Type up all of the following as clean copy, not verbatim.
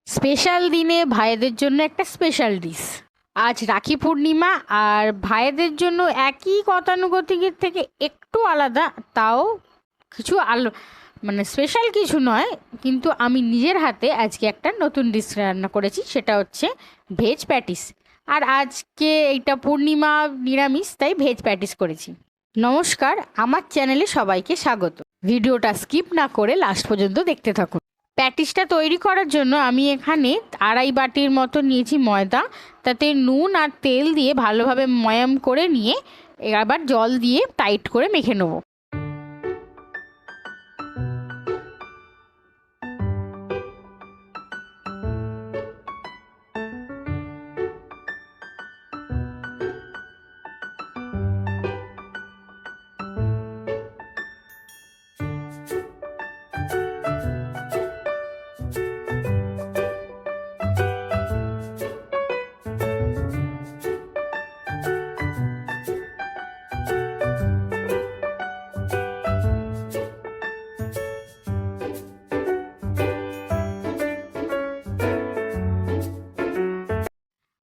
Special দিনে ভাইদের জন্য একটা স্পেশাল ডিশ। আজ রাখি পূর্ণিমা, আর ভাইদের জন্য একই গতানুগতিকের থেকে একটু আলাদা, তাও কিছু মানে স্পেশাল কিছু নয়, কিন্তু আমি নিজের হাতে আজকে একটা নতুন ডিশ রান্না করেছি, সেটা হচ্ছে ভেজ প্যাটিস। আর আজকে এইটা পূর্ণিমা, নিরামিষ, তাই ভেজ প্যাটিস করেছি। নমস্কার, আমার চ্যানেলে সবাইকে স্বাগত। ভিডিওটা স্কিপ না করে লাস্ট পর্যন্ত দেখতে থাকুন। প্যাটিসটা তৈরি করার জন্য আমি এখানে আড়াই বাটির মতো নিয়েছি ময়দা, তাতে নুন আর তেল দিয়ে ভালোভাবে ময়াম করে নিয়ে আবার জল দিয়ে টাইট করে মেখে নেবো।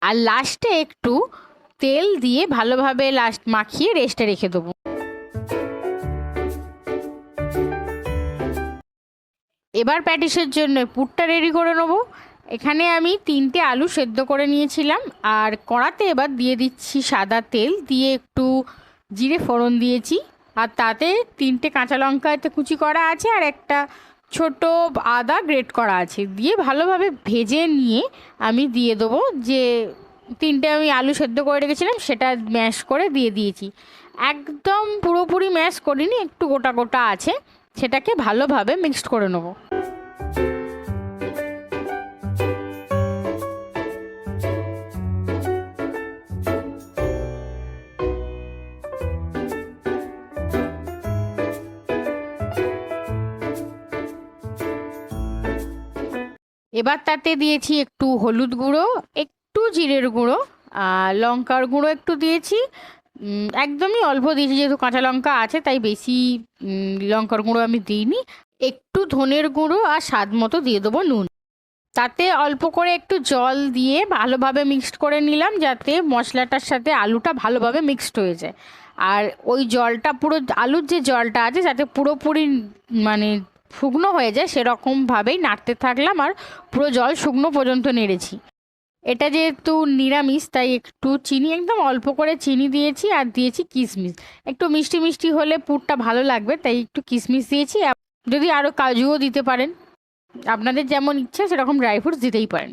আর লাস্টে একটু তেল দিয়ে ভালোভাবে মাখিয়ে রেস্টে রেখে দেবো। এবার প্যাটিসের জন্য পুরটা রেডি করে নেবো। এখানে আমি 3টে আলু সেদ্ধ করে নিয়েছিলাম, আর কড়াতে এবার দিয়ে দিচ্ছি সাদা তেল, দিয়ে একটু জিরে ফোড়ন দিয়েছি, আর তাতে 3টে কাঁচা লঙ্কা এতে কুচি করা আছে, আর একটা ছোট আদা গ্রেট করা আছে, দিয়ে ভালোভাবে ভেজে নিয়ে আমি দিয়ে দেবো যে 3টে আমি আলু সেদ্ধ করে রেখেছিলাম, সেটা ম্যাশ করে দিয়ে দিয়েছি। একদম পুরোপুরি ম্যাশ করিনি, একটু গোটা গোটা আছে, সেটাকে ভালোভাবে মিক্সড করে নেবো। এবার তাতে দিয়েছি একটু হলুদ গুঁড়ো, একটু জিরের গুঁড়ো, আর লঙ্কার গুঁড়ো একটু দিয়েছি। একদমই অল্প দিয়েছি, যেহেতু কাঁচা লঙ্কা আছে তাই বেশি লঙ্কার গুঁড়ো আমি দিইনি। একটু ধনের গুঁড়ো আর স্বাদ মতো দিয়ে দেবো নুন। তাতে অল্প করে একটু জল দিয়ে ভালোভাবে মিক্সড করে নিলাম, যাতে মশলাটার সাথে আলুটা ভালোভাবে মিক্সড হয়ে যায়। আর ওই জলটা পুরো আলুর যে জলটা আছে যাতে পুরোপুরি মানে শুকনো হয়ে যায়, সেরকমভাবেই নাড়তে থাকলাম, আর পুরো জল শুকনো পর্যন্ত নেড়েছি। এটা যেহেতু নিরামিষ, তাই একটু চিনি, একদম অল্প করে চিনি দিয়েছি, আর দিয়েছি কিশমিশ। একটু মিষ্টি মিষ্টি হলে পুরটা ভালো লাগবে, তাই একটু কিশমিশ দিয়েছি। যদি আরও কাজুও দিতে পারেন, আপনাদের যেমন ইচ্ছা সেরকম ড্রাই ফ্রুটস দিতেই পারেন।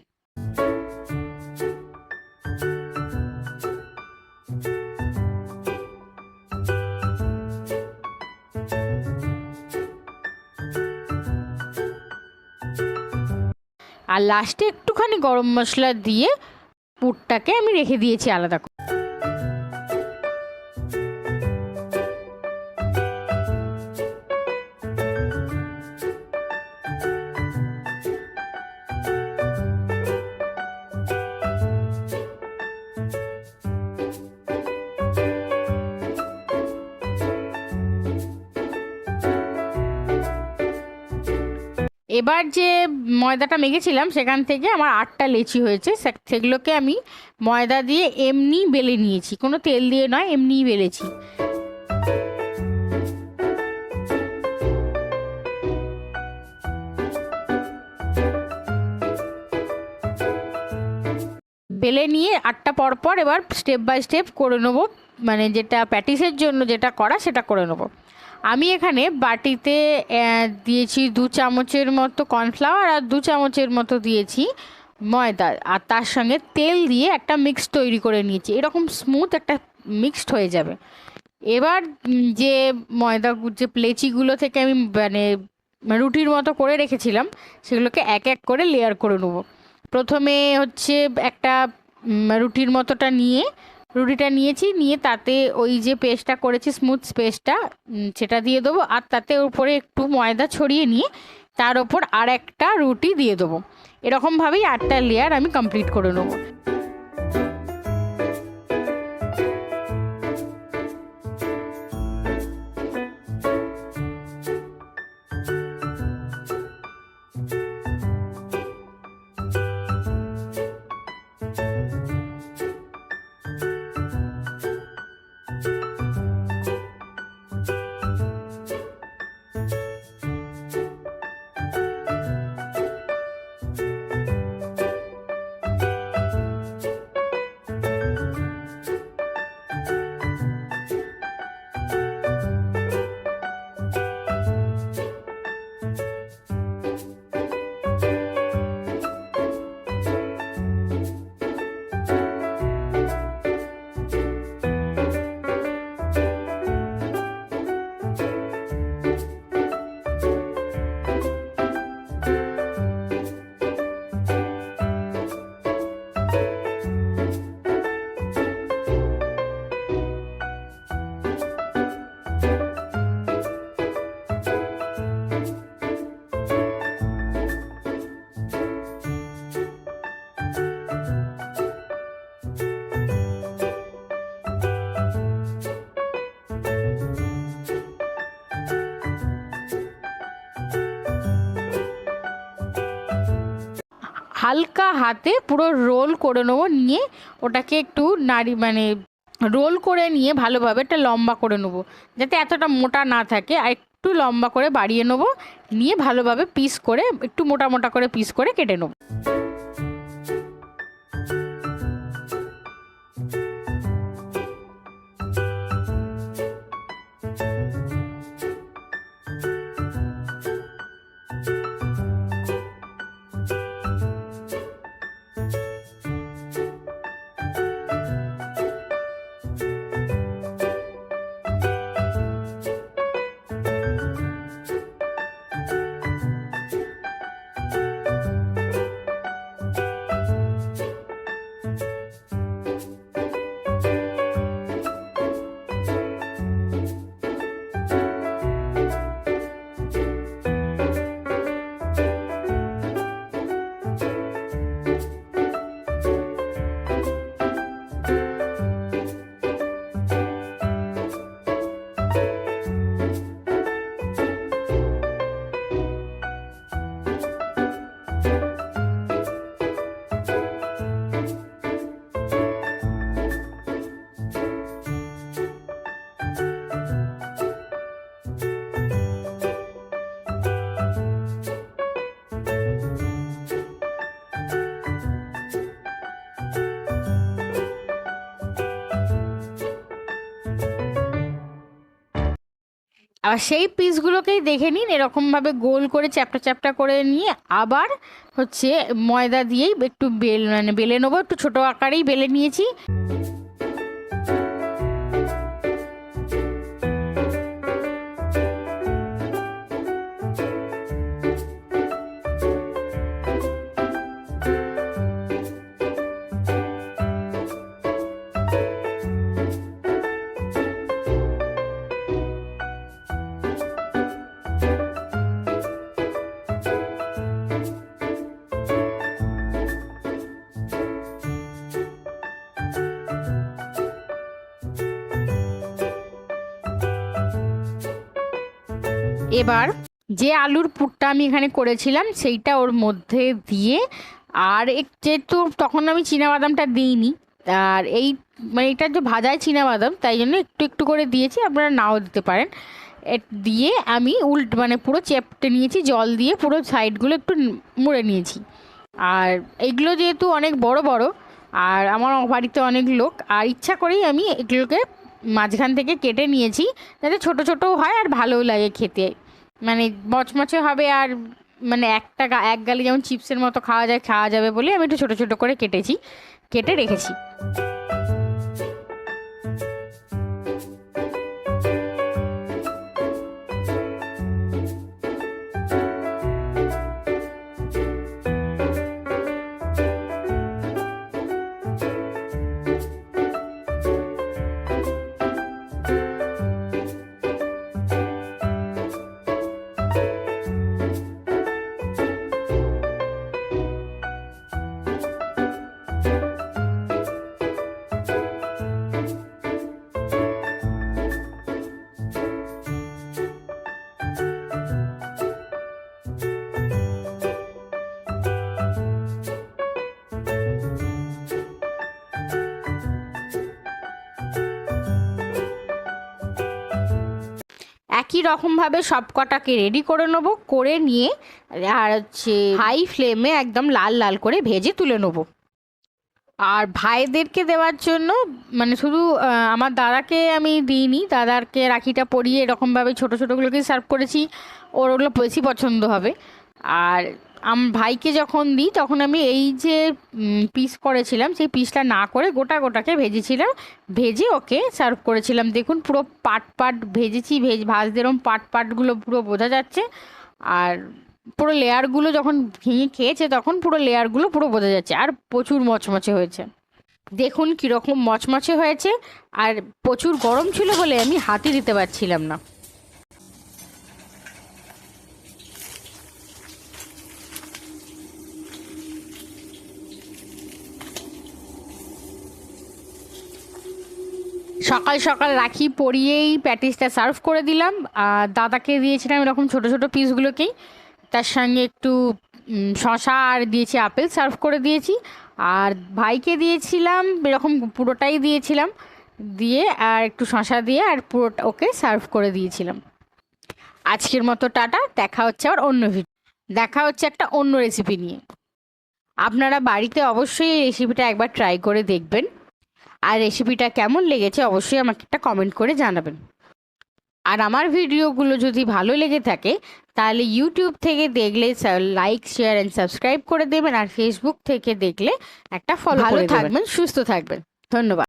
আর লাস্টে একটুখানি গরম মশলা দিয়ে পুরটাকে আমি রেখে দিয়েছি আলাদা করে। এবার যে ময়দাটা মেখেছিলাম সেখান থেকে আমার 8টা লেচি হয়েছে, সেগুলোকে আমি ময়দা দিয়ে এমনি বেলে নিয়েছি, কোনো তেল দিয়ে নয়, এমনিই বেলেছি। বেলে নিয়ে 8টা পরপর এবার স্টেপ বাই স্টেপ করে নেবো, মানে যেটা প্যাটিসের জন্য যেটা করা সেটা করে নেবো। আমি এখানে বাটিতে দিয়েছি 2 চামচের মতো কর্নফ্লাওয়ার, আর 2 চামচের মতো দিয়েছি ময়দা, আর তার সঙ্গে তেল দিয়ে একটা মিক্স তৈরি করে নিয়েছি, এরকম স্মুথ একটা মিক্সড হয়ে যাবে। এবার যে ময়দা যে লেচিগুলো থেকে আমি মানে রুটির মতো করে রেখেছিলাম, সেগুলোকে এক এক করে লেয়ার করে নেবো। প্রথমে হচ্ছে একটা রুটির মতোটা নিয়ে রুটিটা নিয়েছি, নিয়ে তাতে ওই যে পেস্টটা করেছি স্মুথ পেস্টটা, সেটা দিয়ে দেবো, আর তাতে উপরে একটু ময়দা ছড়িয়ে নিয়ে তার ওপর আর একটা রুটি দিয়ে দেবো। এরকমভাবেই 8টা লেয়ার আমি কমপ্লিট করে নেবো। হালকা হাতে পুরো রোল করে নেবো, নিয়ে ওটাকে একটু রোল করে নিয়ে ভালোভাবে একটা লম্বা করে নেবো, যাতে এতটা মোটা না থাকে, আর একটু লম্বা করে বাড়িয়ে নেবো, নিয়ে ভালোভাবে পিস করে একটু মোটা মোটা করে পিস করে কেটে নেবো। আবার সেই পিসগুলোকেই দেখে নিন, এরকমভাবে গোল করে চ্যাপটা চ্যাপটা করে নিয়ে আবার হচ্ছে ময়দা দিয়েই একটু বেলে নেবো, একটু ছোটো আকারেই বেলে নিয়েছি। এবার যে আলুর পুরটা আমি এখানে করেছিলাম সেইটা ওর মধ্যে দিয়ে, আর যেহেতু তখন আমি চীনাবাদামটা দিইনি, আর এটা যে ভাজায় চীনাবাদাম, তাই জন্য একটু একটু করে দিয়েছি, আপনারা নাও দিতে পারেন। দিয়ে আমি পুরো চেপটে নিয়েছি, জল দিয়ে পুরো সাইডগুলো একটু মুড়ে নিয়েছি। আর এইগুলো যেহেতু অনেক বড় বড়, আর আমার বাড়িতে অনেক লোক, আর ইচ্ছা করেই আমি এগুলোকে মাঝখান থেকে কেটে নিয়েছি, যাতে ছোট ছোটও হয় আর ভালোও লাগে খেতে, মচমচে হবে, আর এক গালে যেমন চিপসের মতো খাওয়া যাবে বলে আমি একটু ছোট ছোট করে কেটে রেখেছি। একই রকমভাবে সব কটাকে রেডি করে নেবো, করে নিয়ে আর হচ্ছে হাই ফ্লেমে একদম লাল লাল করে ভেজে তুলে নেবো। আর ভাইদেরকে দেওয়ার জন্য শুধু আমার দাদাকে আমি দিইনি, দাদাকে রাখিটা পরিয়ে এরকমভাবে ছোটো ছোটোগুলোকে সার্ভ করেছি, ওগুলো বেশি পছন্দ হবে। আর ভাইকে যখন দিই তখন আমি এই যে পিস করেছিলাম সেই পিসটা না করে গোটা গোটাকে ভেজেছিলাম, ভেজে ওকে সার্ভ করেছিলাম। দেখুন পুরো পাট ভেজেছি, ভাজতে এরকম পাটগুলো পুরো বোঝা যাচ্ছে, আর পুরো লেয়ারগুলো যখন ভেঙে খেয়েছে তখন পুরো লেয়ারগুলো পুরো বোঝা যাচ্ছে, আর প্রচুর মচমচে হয়েছে। দেখুন কীরকম মচমচে হয়েছে, আর প্রচুর গরম ছিল বলে আমি হাতই দিতে পারছিলাম না। সকাল সকাল রাখি পরিয়েই প্যাটিসটা সার্ভ করে দিলাম, আর দাদাকে দিয়েছিলাম এরকম ছোটো ছোটো পিসগুলোকেই, তার সঙ্গে একটু শশা আর দিয়েছি আপেল সার্ভ করে দিয়েছি। আর ভাইকে দিয়েছিলাম এরকম পুরোটাই দিয়েছিলাম, দিয়ে আর একটু শশা দিয়ে আর পুরোটা ওকে সার্ভ করে দিয়েছিলাম। আজকের মতো টাটা, দেখা হচ্ছে আবার অন্য ভিডিও, দেখা হচ্ছে একটা অন্য রেসিপি নিয়ে। আপনারা বাড়িতে অবশ্যই এই রেসিপিটা একবার ট্রাই করে দেখবেন, আর রেসিপিটা কেমন লেগেছে অবশ্যই আমাকে একটা কমেন্ট করে জানাবেন। আর আমার ভিডিওগুলো যদি ভালো লেগে থাকে তাহলে ইউটিউব থেকে দেখলে লাইক শেয়ার অ্যান্ড সাবস্ক্রাইব করে দেবেন, আর ফেসবুক থেকে দেখলে একটা ফলো করে দেবেন। ভালো থাকবেন, সুস্থ থাকবেন, ধন্যবাদ।